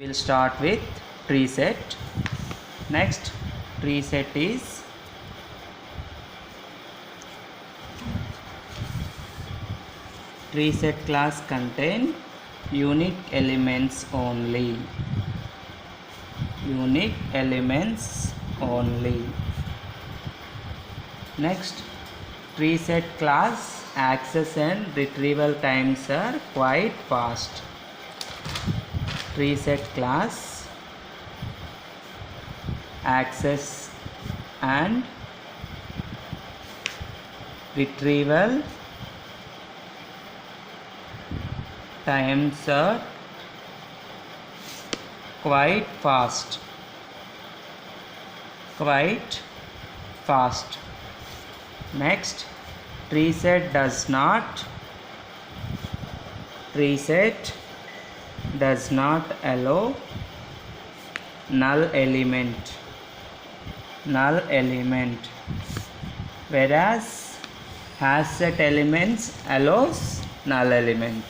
We'll start with tree set. Next, tree set is tree set class contain unique elements only. Unique elements only. Next, tree set class access and retrieval times are quite fast. Tree set class access and retrieval times are quite fast. Next, tree set does not allow null element, whereas hash set elements allows null element,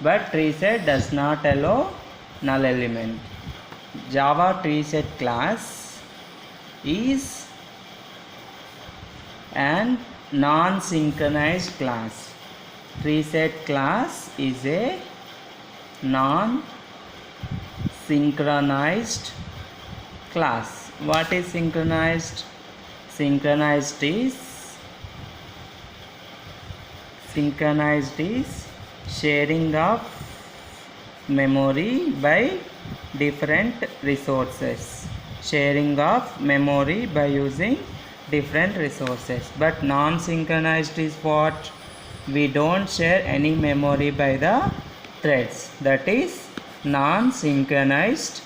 but tree set does not allow null element. Java tree set class is an non-synchronized class. Tree set class is a non-synchronized class. What is synchronized? Synchronized is sharing of memory by different resources. Sharing of memory by using different resources. But non-synchronized is what? We don't share any memory by the threads. That is non-synchronized,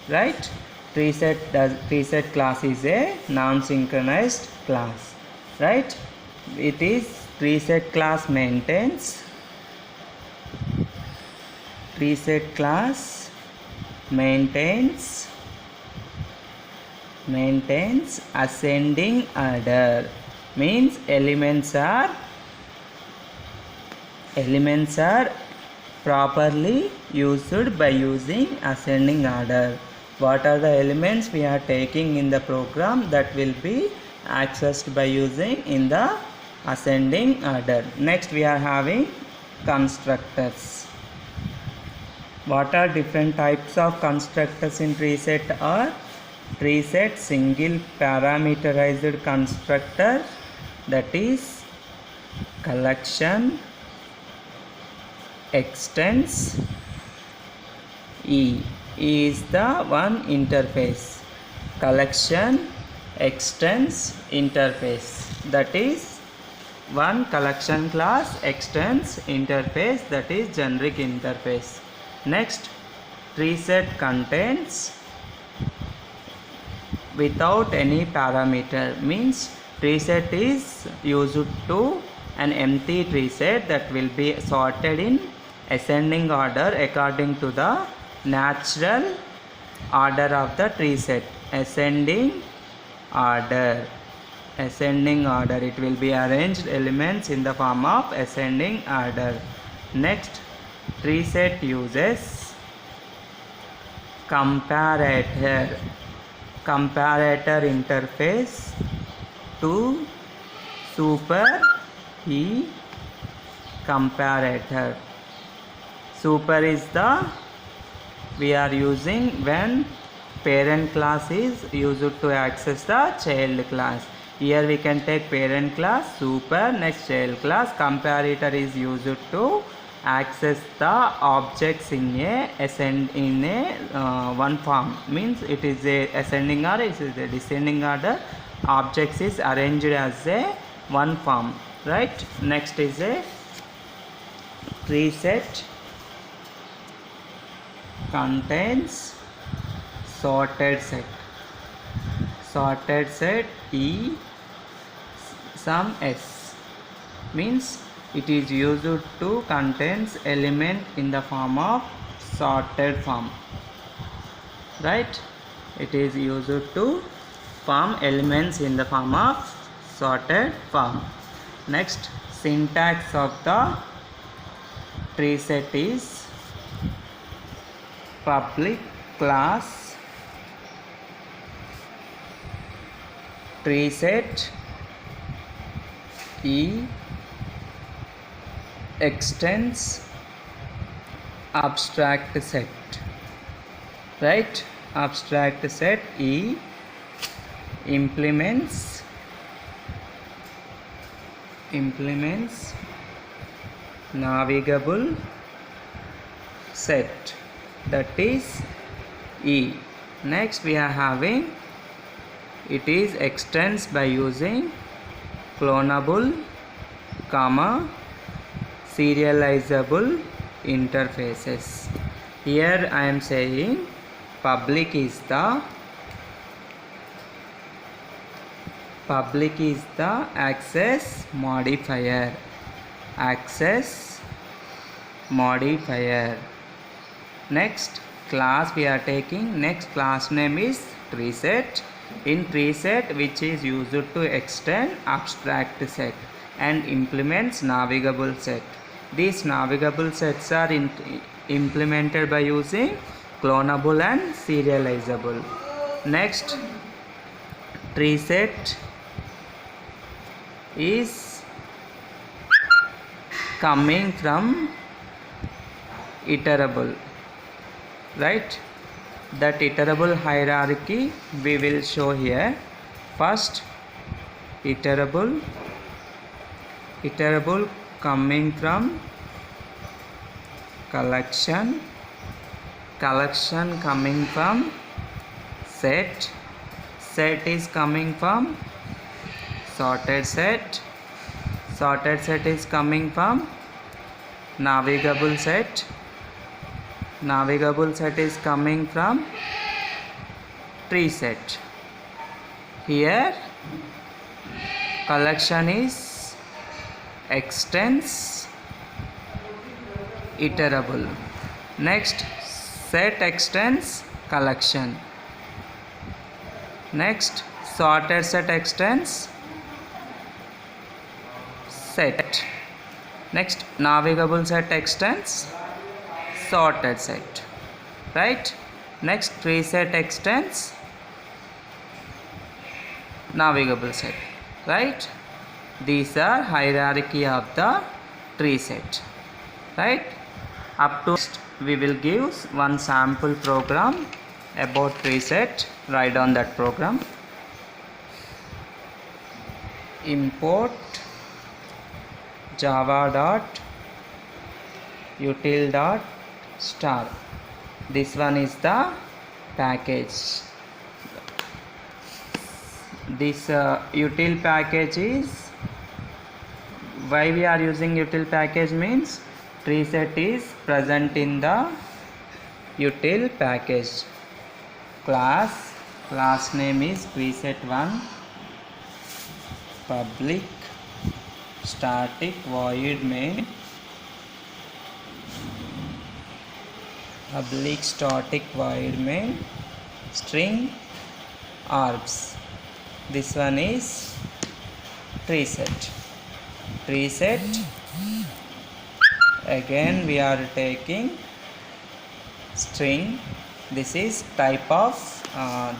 right? Tree set class is a non-synchronized class, right? It is tree set class maintains ascending order, means elements are properly used by using ascending order. What are the elements we are taking in the program that will be accessed by using in the ascending order. Next, we are having constructors. What are different types of constructors in tree set? Are tree set single parameterized constructor, that is collection extends E is the one interface. Collection extends interface, that is one collection class extends interface, that is generic interface. Next, tree set contains without any parameter, means tree set is used to an empty tree set that will be sorted in ascending order according to the natural order of the tree set. Ascending order, it will be arranged elements in the form of ascending order. Next, tree set uses comparator interface to super E comparator. Super is the we are using when parent class is used to access the child class. Here we can take parent class, super, next child class. Comparator is used to access the objects in a one form, means it is a ascending order, it is a descending order. Objects is arranged as a one form, right? Next is a tree set contains sorted set E sum S, means it is used to contains element in the form of sorted form, right? It is used to form elements in the form of sorted form. Next, syntax of the tree set is public class tree set E extends abstract set, right? Abstract set E implements navigable set, that is E. Next we are having it is extends by using clonable, serializable interfaces. Here I am saying public is the access modifier. Next class we are taking, next class name is tree set. In tree set, which is used to extend abstract set and implements navigable set. These navigable sets are implemented by using clonable and serializable. Next, tree set is coming from iterable, right? That iterable hierarchy we will show here. First, iterable coming from collection coming from set is coming from sorted set is coming from navigable set is coming from tree set. Here collection is extends iterable. Next, set extends collection. Next, sorted set extends set. Next, navigable set extends sorted set, right? Next, tree set extends navigable set, right? These are hierarchy of the tree set, right? Up to we will give one sample program about tree set. Write down that program. Import java.util.star. This one is the package. This util package is, why we are using util package means tree set is present in the util package. Class name is treeset1 public static void main string args. This one is tree set. Again we are taking string. This is type of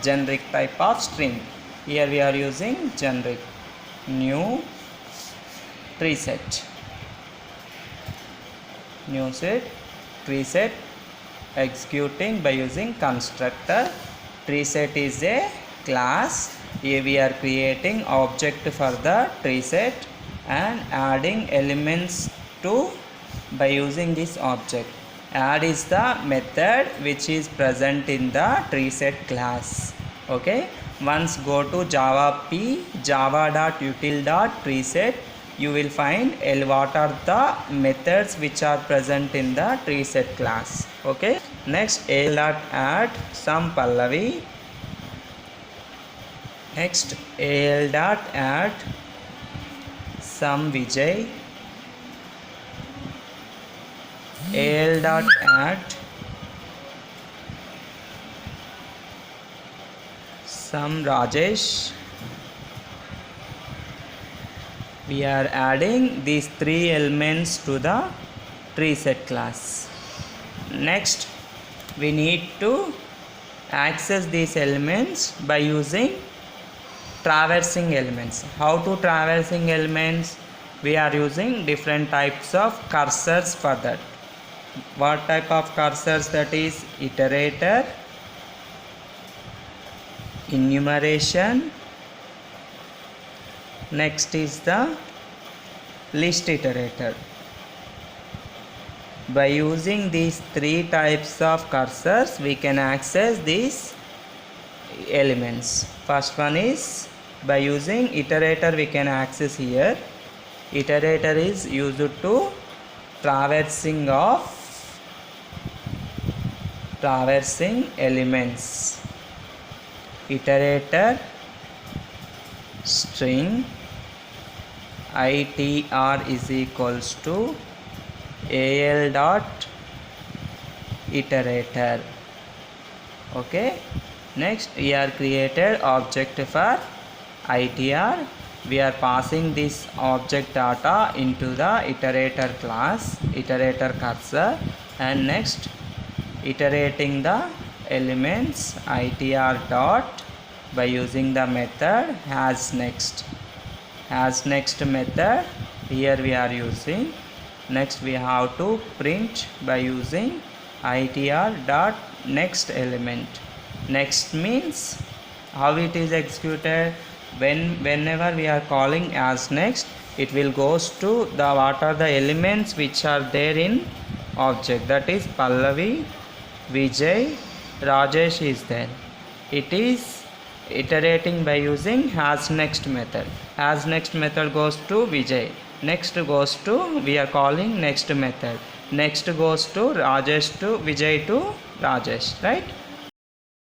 generic type of string. Here we are using generic. New tree set executing by using constructor. Tree set is a class. Here we are creating object for the tree set and adding elements to by using this object. Add is the method which is present in the tree set class. Okay, once go to java.util.treeset, you will find what are the methods which are present in the tree set class. Okay, next al.add some Pallavi. Next al.add some Vijay. al.add some Rajesh. We are adding these three elements to the tree set class. Next we need to access these elements by using traversing elements. How to traversing elements? We are using different types of cursors for that. What type of cursors? That is iterator, enumeration, next is the list iterator. By using these three types of cursors, we can access these elements. First one is by using iterator, we can access here. Iterator is used to traversing elements. Iterator string itr is equals to al dot iterator. Okay, next we are created object for itr. We are passing this object data into the iterator class, iterator cursor, and next iterating the elements itr dot by using the method has next method. Here we are using. Next we have to print by using itr dot next element. Next means how it is executed. Whenever we are calling as next, it will goes to the what are the elements which are there in object, that is Pallavi, Vijay, Rajesh is there. It is iterating by using has next method. Has next method goes to Vijay, next goes to, we are calling next method, next goes to Rajesh to Vijay to Rajesh, right?